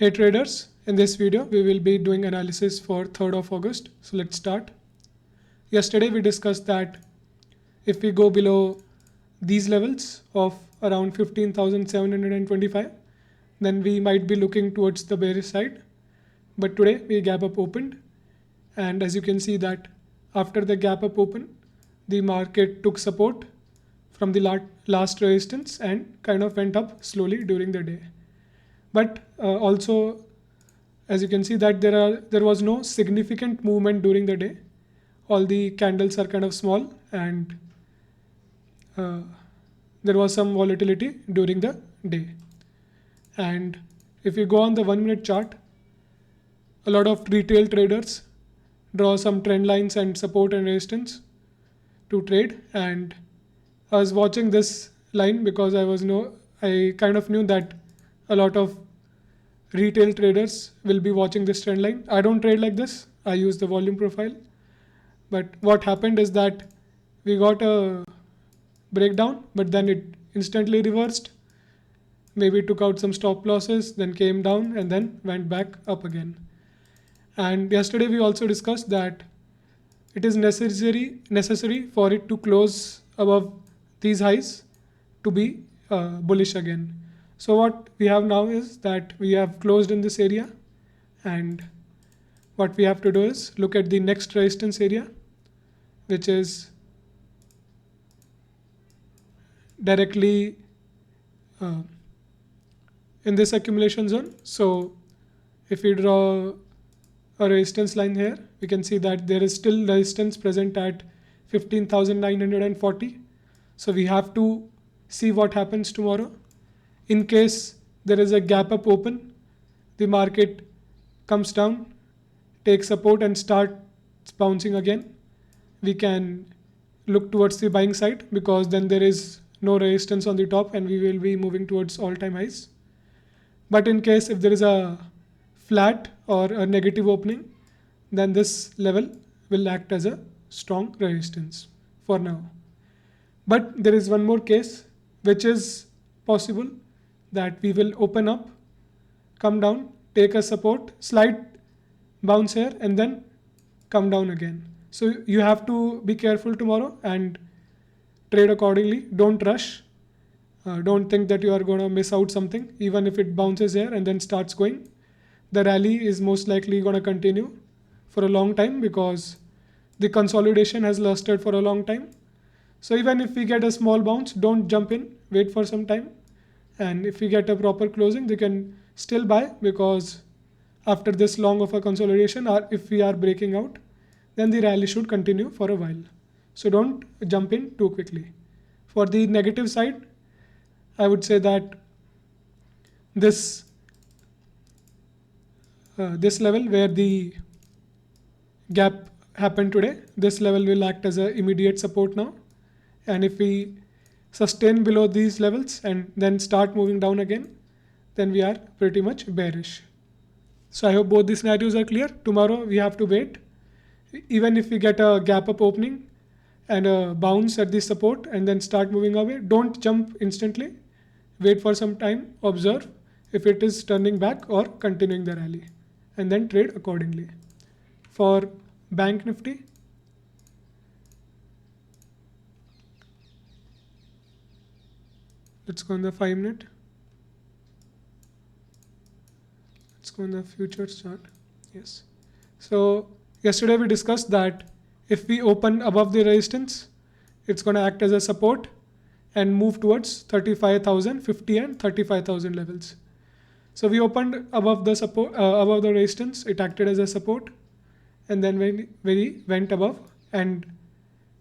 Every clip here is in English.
Hey traders, in this video we will be doing analysis for 3rd of August. So let's start. Yesterday we discussed that if we go below these levels of around 15,725, then we might be looking towards the bearish side. But today we gap up opened, and as you can see that after the gap up open, the market took support from the last resistance and kind of went up slowly during the day. But also, as you can see that there was no significant movement during the day. All the candles are kind of small, and there was some volatility during the day. And if you go on the 1 minute chart, a lot of retail traders draw some trend lines and support and resistance to trade. And I was watching this line because I kind of knew that a lot of retail traders will be watching this trend line. I don't trade like this. I use the volume profile. But what happened is that we got a breakdown, but then it instantly reversed. Maybe took out some stop losses, then came down and then went back up again. And yesterday we also discussed that it is necessary for it to close above these highs to be bullish again. So what we have now is that we have closed in this area, and what we have to do is look at the next resistance area, which is directly in this accumulation zone. So if we draw a resistance line here, we can see that there is still resistance present at 15,940. So we have to see what happens tomorrow. In case there is a gap up open, the market comes down, takes support and starts bouncing again, we can look towards the buying side, because then there is no resistance on the top and we will be moving towards all-time highs. But in case if there is a flat or a negative opening, then this level will act as a strong resistance for now. But there is one more case which is possible, that we will open up, come down, take a support, slight bounce here and then come down again. So you have to be careful tomorrow and trade accordingly. Don't rush. Don't think that you are going to miss out something. Even if it bounces here and then starts going, the rally is most likely going to continue for a long time, because the consolidation has lasted for a long time. So even if we get a small bounce, don't jump in, wait for some time. And if we get a proper closing, they can still buy, because after this long of a consolidation, or if we are breaking out, then the rally should continue for a while. So don't jump in too quickly. For the negative side, I would say that this level where the gap happened today, this level will act as an immediate support now. And if we sustain below these levels and then start moving down again, then we are pretty much bearish. So I hope both the scenarios are clear. Tomorrow we have to wait. Even if we get a gap up opening and a bounce at the support and then start moving away, don't jump instantly. Wait for some time, observe if it is turning back or continuing the rally, and then trade accordingly. For Bank Nifty, let's go on the 5 minute. Let's go on the futures chart. Yes. So yesterday we discussed that if we open above the resistance, it's going to act as a support and move towards 35,050 and 35,000 levels. So we opened above the support, above the resistance. It acted as a support, and then we went above and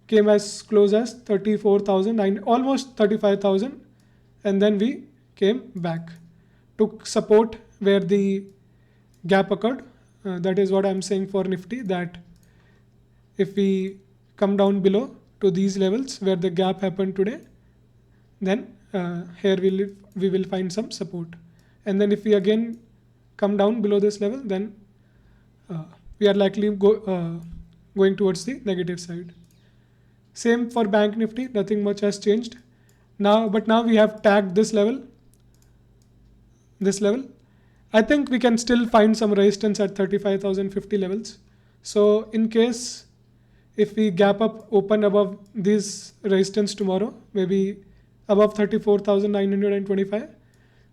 came as close as 34,000, almost 35,000. And then we came back, took support where the gap occurred. That is what I'm saying for Nifty, that if we come down below to these levels where the gap happened today, then here we will find some support. And then if we again come down below this level, then we are likely going towards the negative side. Same for Bank Nifty, nothing much has changed. But now we have tagged this level, I think we can still find some resistance at 35,050 levels. So in case if we gap up open above this resistance tomorrow, maybe above 34,925,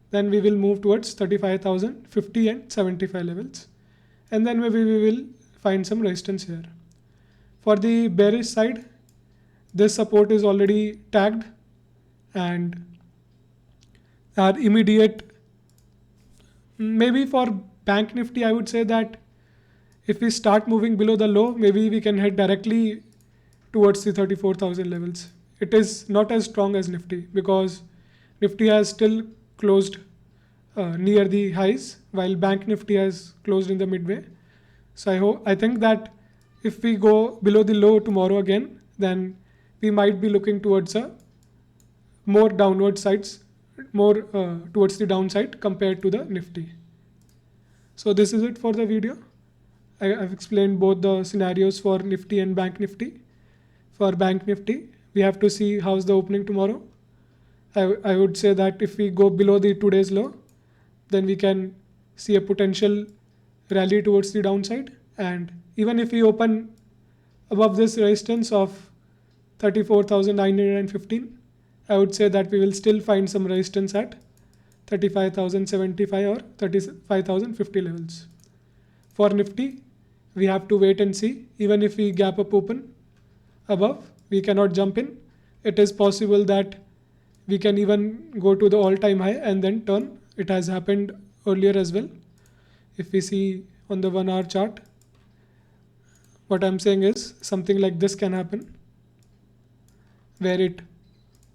then we will move towards 35,050 and 75 levels. And then maybe we will find some resistance here. For the bearish side, this support is already tagged, and our immediate, maybe for Bank Nifty, I would say that if we start moving below the low, maybe we can head directly towards the 34,000 levels. It is not as strong as Nifty because Nifty has still closed near the highs, while Bank Nifty has closed in the midway. So I think that if we go below the low tomorrow again, then we might be looking towards a more downward sides, more towards the downside compared to the Nifty. So this is it for the video. I've explained both the scenarios for Nifty and Bank Nifty. For Bank Nifty, we have to see how's the opening tomorrow. I would say that if we go below the today's low, then we can see a potential rally towards the downside. And even if we open above this resistance of 34,915, I would say that we will still find some resistance at 35,075 or 35,050 levels. For Nifty, we have to wait and see. Even if we gap up open above, we cannot jump in. It is possible that we can even go to the all-time high and then turn. It has happened earlier as well. If we see on the 1 hour chart, what I'm saying is something like this can happen, where it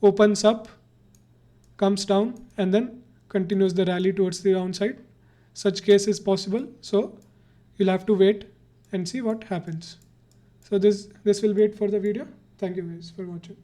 opens up, comes down, and then continues the rally towards the downside. Such case is possible. So you'll have to wait and see what happens. So this will be it for the video. Thank you guys for watching.